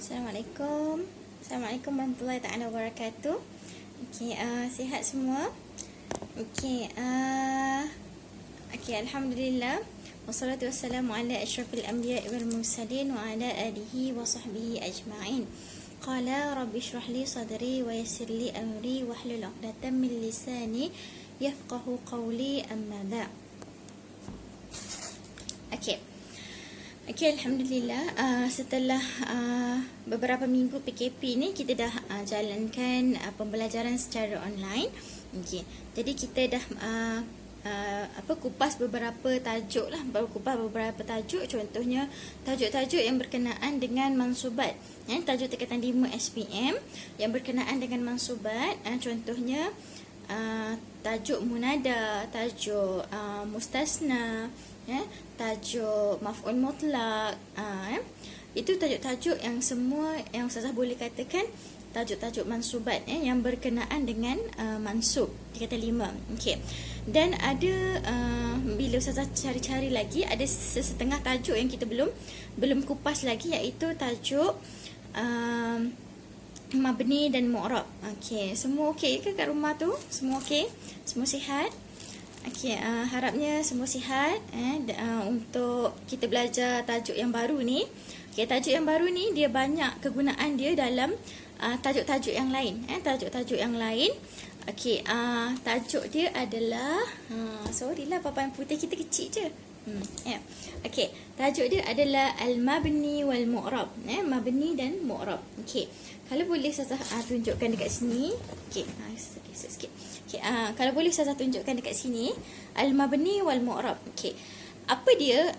Assalamualaikum. Assalamualaikum warahmatullahi taala wabarakatuh. Okey, sihat semua? Okey, alhamdulillah. Wassalatu wassalamu ala asyrafil anbiya'i wal mursalin wa ala alihi wa sahbihi ajma'in. Qala rabbi shrah li sadri wa yassir li amri wahlul 'uqdatam min lisani yafqahu qawli, amma ba'. Okey. Okey, alhamdulillah, setelah beberapa minggu PKP ni kita dah jalankan pembelajaran secara online. Okey. Jadi kita dah kupas beberapa tajuk lah, contohnya tajuk-tajuk yang berkenaan dengan mansubat. Tajuk tingkatan 5 SPM yang berkenaan dengan mansubat, contohnya tajuk munada, tajuk mustasna, tajuk maf'ul mutlak. Itu tajuk-tajuk yang semua yang Ustazah boleh katakan tajuk-tajuk mansubat yang berkenaan dengan mansub tingkatan 5. Okey. Dan ada bila Ustazah cari-cari lagi, ada setengah tajuk yang kita belum kupas lagi, iaitu tajuk mabni dan mu'rab. Okey, semua okey ke kat rumah tu? Semua okey? Semua sihat? Okey, harapnya semua sihat untuk kita belajar tajuk yang baru ni. Okey, tajuk yang baru ni dia banyak kegunaan dia dalam tajuk-tajuk yang lain. Tajuk-tajuk yang lain. Okey, tajuk dia adalah sorry lah, papan putih kita kecil je. Okey, tajuk dia adalah al-mabni wal mu'rab. Mabni dan mu'rab. Okey. Kalau boleh Ustazah tunjukkan dekat sini. Okey, sikit. Okey, kalau boleh Ustazah tunjukkan dekat sini al-mabni wal mu'rab. Okey. Apa dia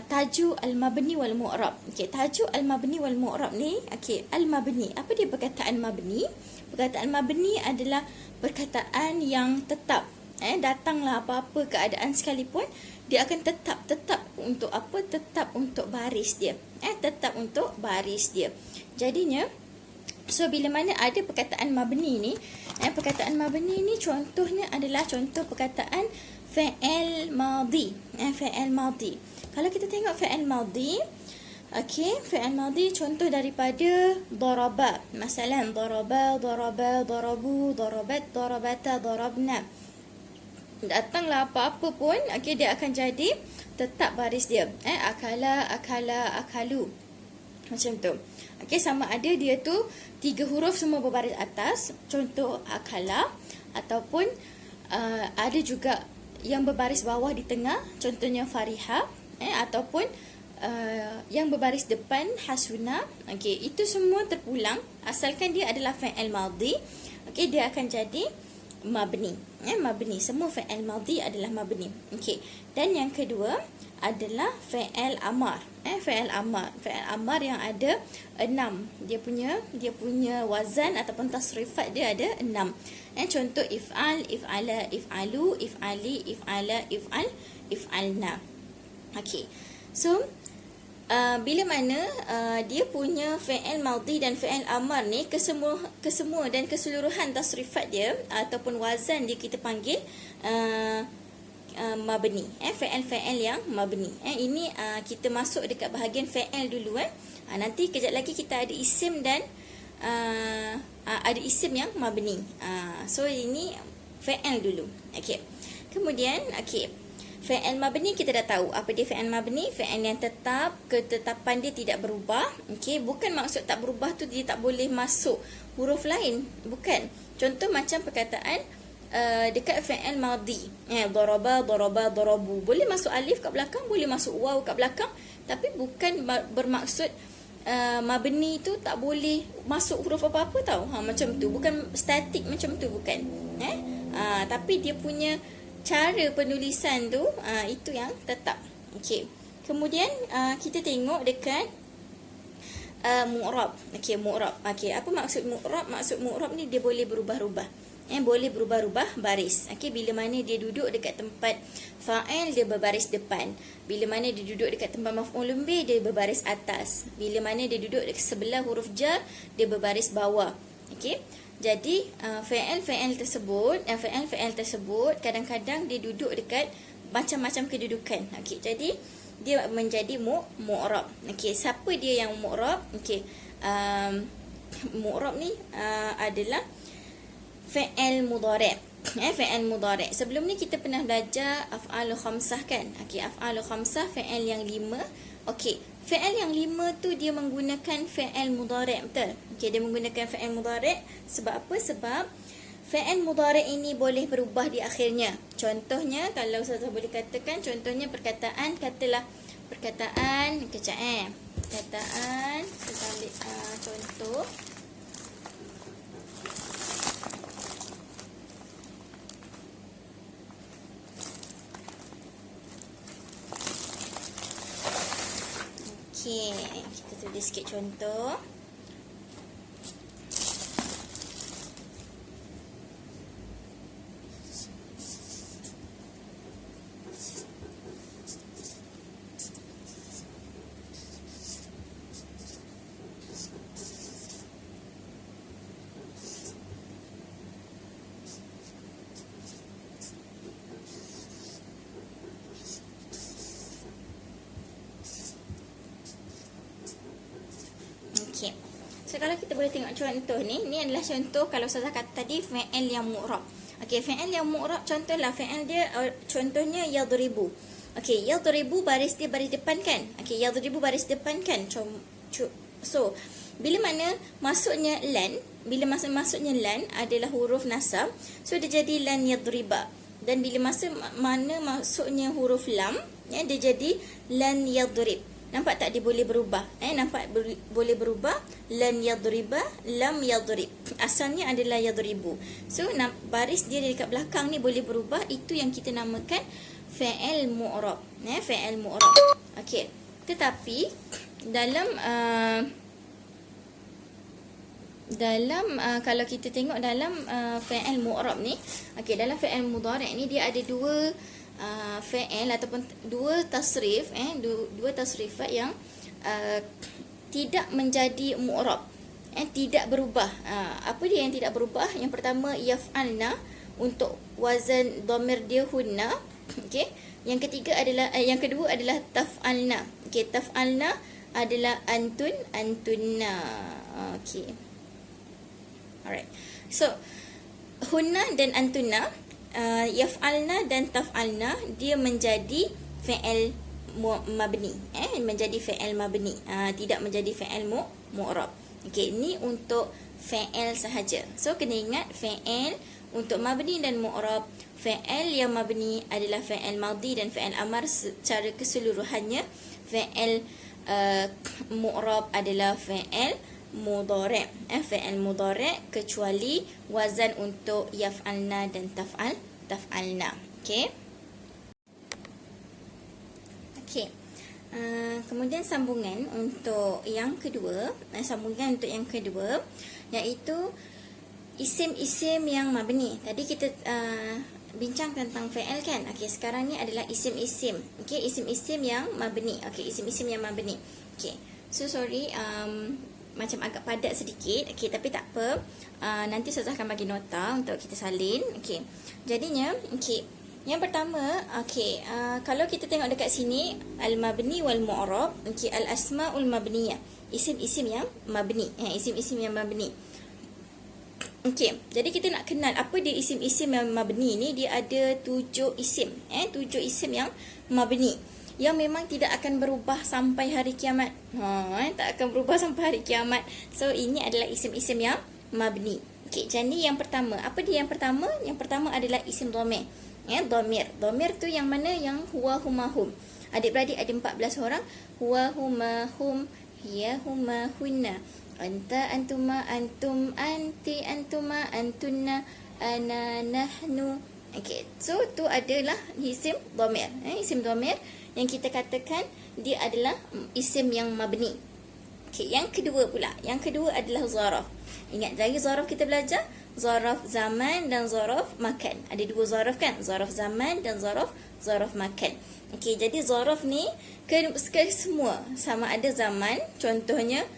tajuk al-mabni wal mu'rab? Okey, tajuk al-mabni wal mu'rab ni, okey, al-mabni. Apa dia perkataan mabni? Perkataan mabni adalah perkataan yang tetap. Datanglah apa-apa keadaan sekalipun, dia akan tetap untuk apa? Tetap untuk baris dia. Tetap untuk baris dia. Jadinya, so bila mana ada perkataan mabni ni, perkataan mabni ni contohnya adalah contoh perkataan fi'il madhi. Fi'il madhi. Kalau kita tengok fi'il madhi, okey, fi'il madhi contoh daripada daraba. Masalan, daraba, darabu, darabat, darabata, darabna. Datanglah apa-apa pun, okey, dia akan jadi tetap baris dia. Akala, akalu. Macam tu. Okey, sama ada dia tu 3 huruf semua berbaris atas, contoh akala, ataupun ada juga yang berbaris bawah di tengah, contohnya fariha, ataupun yang berbaris depan hasuna. Okey, itu semua terpulang asalkan dia adalah fi'il madhi. Okey, dia akan jadi mabni. Mabni, semua fi'il madhi adalah mabni. Okey. Dan yang kedua adalah fi'il amar. Fi'il amar yang ada 6. Dia punya wazan ataupun tasrifat dia ada 6. Contoh if'al, if'ala, if'alu, if'ali, if'ala, if'al, if'alna. Okey. So bila mana dia punya fi'il madhi dan fi'il amar ni kesemua dan keseluruhan tasrifat dia ataupun wazan dia kita panggil mabni. Fi'il yang mabni. Ini kita masuk dekat bahagian fi'il dulu. Nanti kejap lagi kita ada isim dan ada isim yang mabni. So ini fi'il dulu. Okey. Kemudian fi'il mabni kita dah tahu apa dia fi'il mabni. Fi'il yang tetap, ketetapan dia tidak berubah. Okey, bukan maksud tak berubah tu dia tak boleh masuk huruf lain, bukan. Contoh macam perkataan dekat fi'il madhi, daraba, darabu, boleh masuk alif kat belakang, boleh masuk waw kat belakang, tapi bukan bermaksud mabni tu tak boleh masuk huruf apa-apa tau. Macam tu, bukan statik macam tu, bukan. Tapi dia punya cara penulisan tu itu yang tetap. Okey. Kemudian kita tengok dekat mu'rab. Okey, mu'rab. Okey, apa maksud mu'rab? Maksud mu'rab ni dia boleh berubah-ubah. Boleh berubah-ubah baris. Okey, bila mana dia duduk dekat tempat fa'il, dia berbaris depan. Bila mana dia duduk dekat tempat maf'ulun bih, dia berbaris atas. Bila mana dia duduk dekat sebelah huruf jar, dia berbaris bawah. Okey. Jadi fi'il tersebut kadang-kadang dia duduk dekat macam-macam kedudukan. Okey, jadi dia menjadi mu'rab. Okey, siapa dia yang mu'rab? Okey, mu'rab ni adalah fi'il mudhari'. Fi'il mudhari'. Sebelum ni kita pernah belajar af'alul khamsah kan? Okey, af'alul khamsah fi'il yang 5. Okey, fi'il yang 5 tu dia menggunakan fi'il mudhari', betul? Okey, dia menggunakan fi'il mudhari'. Sebab apa? Sebab fi'il mudhari' ini boleh berubah di akhirnya. Contohnya, kalau saya boleh katakan, contohnya perkataan, katalah perkataan, perkataan, kita ambil contoh. Okey, kita tulis sikit contoh. Okey. So kalau kita boleh tengok contoh ni adalah contoh kalau saya kata tadi fi'il yang mu'rab. Okey, fi'il yang mu'rab contohlah fi'il dia contohnya yadribu. Okey, yadribu baris dia baris depan kan? Okey, yadribu baris depan kan? So, bila mana masuknya lan, bila masuknya lan adalah huruf nasab, so dia jadi lan yadriba. Dan bila mana masuknya huruf lam, dia jadi lan yadrib. Nampak tak dia boleh berubah? Nampak boleh berubah. Lan yadriba, lam yadrib. Asalnya adalah yadribu. So, baris dia dekat belakang ni boleh berubah. Itu yang kita namakan fi'il mu'rab. Fi'il mu'rab. Okey. Tetapi dalam kalau kita tengok dalam fi'il mu'rab ni, okey, dalam fi'il mudhari' ni dia ada dua fi'il ataupun dua tasrif, dua tasrifat yang tidak menjadi mu'rab, tidak berubah. Apa dia yang tidak berubah? Yang pertama yaf'alna, untuk wazan dhamir dia hunna. Okey. Yang kedua adalah taf'alna. Okey, taf'alna adalah antun, antunna. Okey. Alright. So hunna dan antunna, yaf'alna dan taf'alna, dia menjadi fi'il mabni, menjadi fi'il mabni, tidak menjadi fi'il mu'rab. Okey, ni untuk fi'il sahaja. So kena ingat fi'il untuk mabni dan mu'rab. Fi'il yang mabni adalah fi'il madhi dan fi'il amar secara keseluruhannya. Fi'il mu'rab adalah fi'il mudhari', fi'il mudhari' kecuali wazan untuk yaf'alna dan taf'alna. Okey. Okey. Kemudian sambungan untuk yang kedua, iaitu isim-isim yang mabni. Tadi kita bincang tentang fi'il kan? Okey, sekarang ni adalah isim-isim. Okey, isim-isim yang mabni. Okey, isim-isim yang mabni. Okey. So sorry, macam agak padat sedikit. Okey, tapi tak apa. Nanti saya akan bagi nota untuk kita salin. Okey. Jadinya, okey. Yang pertama, okey, kalau kita tengok dekat sini al-mabni wal mu'rab, okey, al-asmaul mabniyah. Isim-isim yang mabni. Isim-isim yang mabni. Okey, jadi kita nak kenal apa dia isim-isim yang mabni ni. Dia ada 7 isim. 7 isim yang mabni, yang memang tidak akan berubah sampai hari kiamat. Tak akan berubah sampai hari kiamat. So, ini adalah isim-isim yang mabni. Okey, jadi yang pertama. Apa dia yang pertama? Yang pertama adalah isim dhamir. Dhamir. Dhamir tu yang mana? Yang huwa, huma, hum. Adik-beradik ada 14 orang. Huwa, huma, hum, hiya, huma, hunna. Anta, antuma, antum, anti, antuma, antunna, ana, nahnu. Okey, so tu adalah isim dhamir. Isim dhamir yang kita katakan dia adalah isim yang mabni. Okey, yang kedua pula. Yang kedua adalah zaraf. Ingat dari zaraf kita belajar zaraf zaman dan zaraf makan. Ada dua zaraf kan? Zaraf zaman dan zaraf makan. Okey, jadi zaraf ni ke semua sama ada zaman, contohnya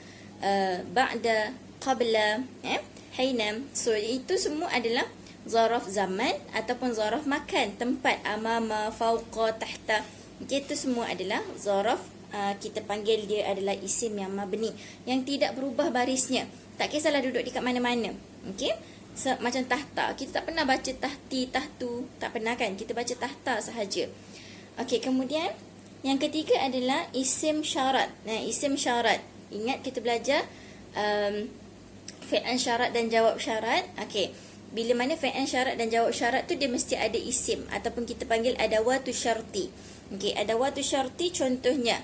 ba'da, qabla, hainam. So itu semua adalah zaraf zaman ataupun zaraf makan, tempat, amama, fauqa, tahta. Okey, itu semua adalah zaraf kita panggil dia adalah isim yang mabni, yang tidak berubah barisnya. Tak kisahlah duduk dekat mana-mana. Okey? Macam tahta, kita tak pernah baca tahti, tahtu, tak pernah kan? Kita baca tahta sahaja. Okey, kemudian yang ketiga adalah isim syarat. Isim syarat. Ingat kita belajar fi'il syarat dan jawab syarat. Okey. Bila mana fi'il syarat dan jawab syarat tu dia mesti ada isim ataupun kita panggil adawatu syarti. Okey, adawatu syarti contohnya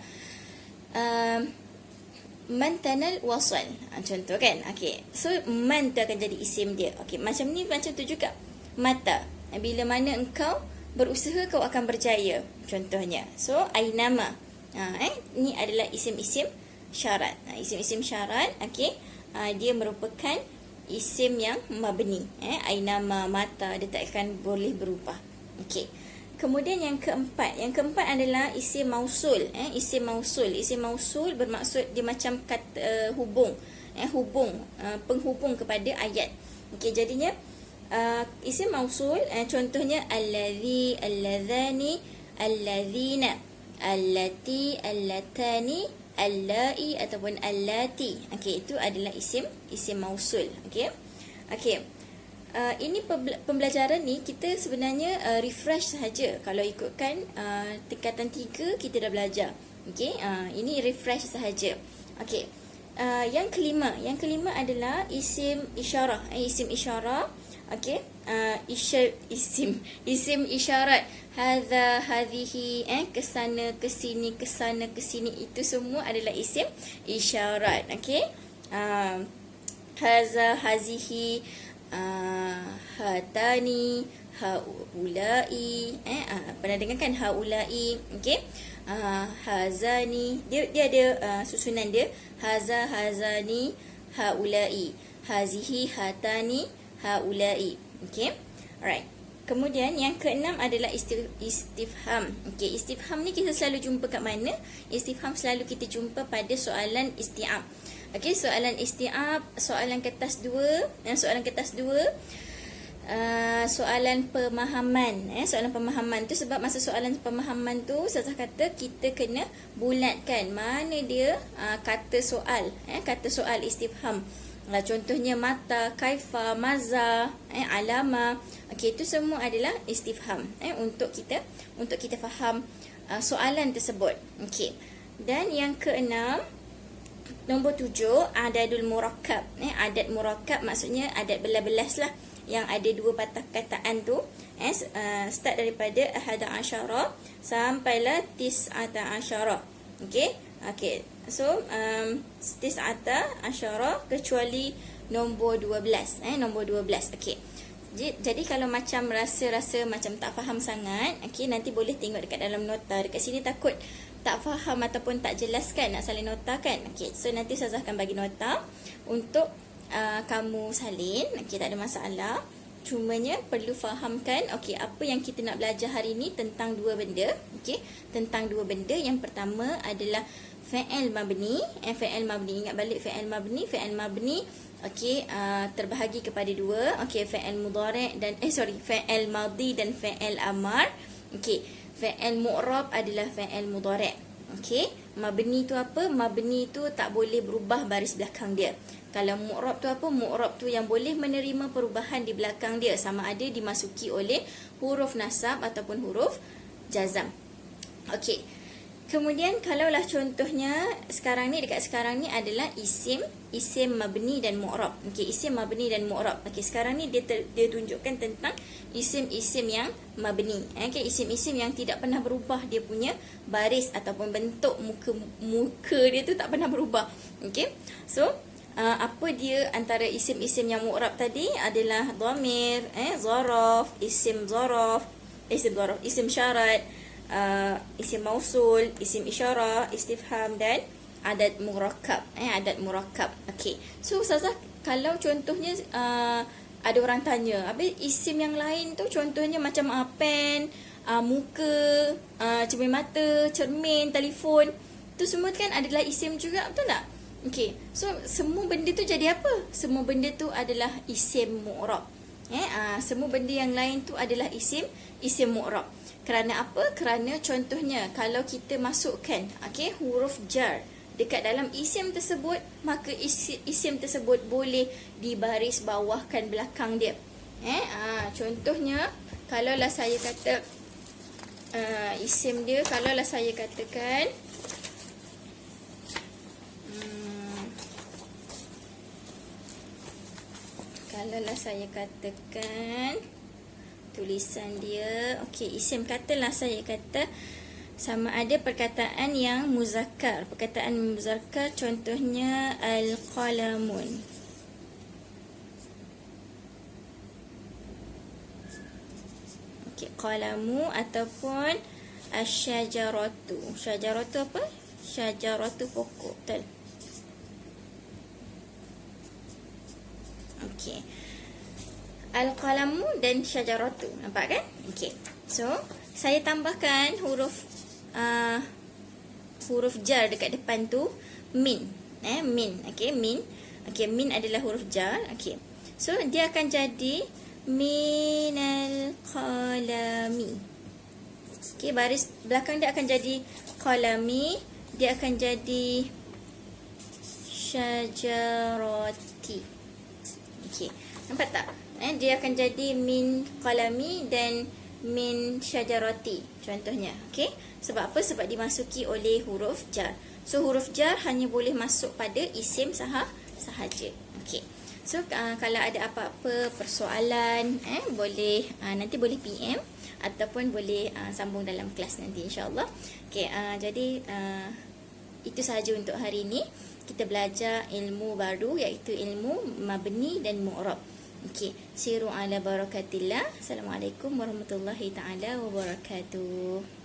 man tanal wasal. Contoh kan. Okey. So man tu akan jadi isim dia. Okey, macam ni macam tu juga. Mata. Bila mana engkau berusaha kau akan berjaya. Contohnya. So ainama. Ni adalah isim-isim syarat. Isim-isim syarat, okey. Dia merupakan isim yang mabni. Ainama, mata, dia tak akan boleh berubah. Okey. Kemudian yang keempat adalah isim mausul. Isim mausul bermaksud dia macam kata hubung. Penghubung kepada ayat. Okey, jadinya isim mausul contohnya allazi, allazani, allazina, allati, allatani, allai ataupun allati. Okey, itu adalah isim mausul. Okey. Ini pembelajaran ni kita sebenarnya refresh sahaja. Kalau ikutkan tingkatan 3 kita dah belajar. Okey, ini refresh sahaja. Okey. Yang kelima adalah isim isyarah. Isim isyarah. Okey. Isim isyarat. Hadza, hadhihi, kesana, kesini, kesana, kesini, itu semua adalah isim isyarat. Okey. Hadza, hazihi, hatani, haulai. Pernah dengar kan haulai? Okey. Hazani, dia ada susunan dia. Haza, hazani, haulai. Hazihi, hatani, haulai. Okey. Alright. Kemudian yang keenam adalah istifham. Okey, istifham ni kita selalu jumpa kat mana? Istifham selalu kita jumpa pada soalan isti'ab. Okey, soalan isti'ab, soalan kertas 2, soalan kertas 2, soalan pemahaman. Soalan pemahaman tu sebab masa soalan pemahaman tu Ustazah kata kita kena bulatkan mana dia kata soal, kata soal istifham. Contohnya mata, kaifa, maza, alama. Okey, itu semua adalah istifham untuk kita faham soalan tersebut. Okey. Dan yang keenam, nombor 7, adadul murakkab. Adad murakkab maksudnya adad belas-belas lah, yang ada 2 patah kataan tu. Start daripada ahada asyara sampailah tis'ata asyara. Okey. So tis'ata asyara kecuali nombor 12. Nombor 12. Okey. Jadi kalau macam rasa macam tak faham sangat, okey, nanti boleh tengok dekat dalam nota. Dekat sini takut tak faham ataupun tak jelaskan, nak salin nota kan. Okey, so nanti Ustazah akan bagi nota untuk kamu salin. Okey, tak ada masalah. Cumanya perlu fahamkan, okey, apa yang kita nak belajar hari ni tentang 2 benda. Okey, tentang 2 benda. Yang pertama adalah fi'il mabni. Fi'il mabni, ingat balik fi'il mabni. Fi'il mabni, okey, terbahagi kepada 2. Okey, fi'il mudhari' dan fi'il madhi dan fi'il amar. Okey, fi'il mu'rab adalah fi'il mudhari'. Okey, mabni tu apa? Mabni tu tak boleh berubah baris belakang dia. Kalau mu'rab tu apa? Mu'rab tu yang boleh menerima perubahan di belakang dia, sama ada dimasuki oleh huruf nasab ataupun huruf jazam. Okey. Kemudian kalaulah contohnya sekarang ni, dekat sekarang ni adalah isim mabni dan mu'rab. Okey, isim mabni dan mu'rab. Okey, sekarang ni dia tunjukkan tentang isim-isim yang mabni. Okey, isim-isim yang tidak pernah berubah dia punya baris ataupun bentuk muka dia tu tak pernah berubah. Okey. So, apa dia antara isim-isim yang mu'rab tadi adalah dhamir, zaraf, isim syarat, isim mausul, isim isyarah, istifham dan adad murakkab. Adad murakkab. Okey. So Ustazah, kalau contohnya ada orang tanya, habis isim yang lain tu contohnya macam pen, muka, cermin mata, cermin, telefon, tu semua kan adalah isim juga, betul tak? Okey. So semua benda tu jadi apa? Semua benda tu adalah isim mu'rab. Semua benda yang lain tu adalah isim mu'rab. Kerana apa? Kerana contohnya kalau kita masukkan huruf jar dekat dalam isim tersebut, maka isim tersebut boleh dibaris bawahkan belakang dia. Contohnya kalaulah saya kata isim dia, kalaulah saya katakan tulisan dia, isim, katalah saya kata sama ada perkataan yang muzakkar. Perkataan muzakkar contohnya al-qalamun. Qalamu ataupun asyajaratu. Syajaratu apa? Syajaratu pokok, betul? Al-qalamu dan syajaratu. Nampak kan? So, saya tambahkan huruf jar dekat depan tu, min. Min. Min. Min adalah huruf jar. So, dia akan jadi minal qalami. Baris belakang dia akan jadi qalami. Dia akan jadi syajarati. Nampak tak? Dia akan jadi min qalami dan min syajarati contohnya. Sebab apa? Sebab dimasuki oleh huruf jar. So huruf jar hanya boleh masuk pada isim sahaja. So kalau ada apa-apa persoalan, boleh nanti boleh PM ataupun boleh sambung dalam kelas nanti, insya-Allah. Jadi itu sahaja untuk hari ini. Kita belajar ilmu baru, iaitu ilmu mabni dan mu'rab. Siru ala barakatillah. Assalamualaikum warahmatullahi taala wabarakatuh.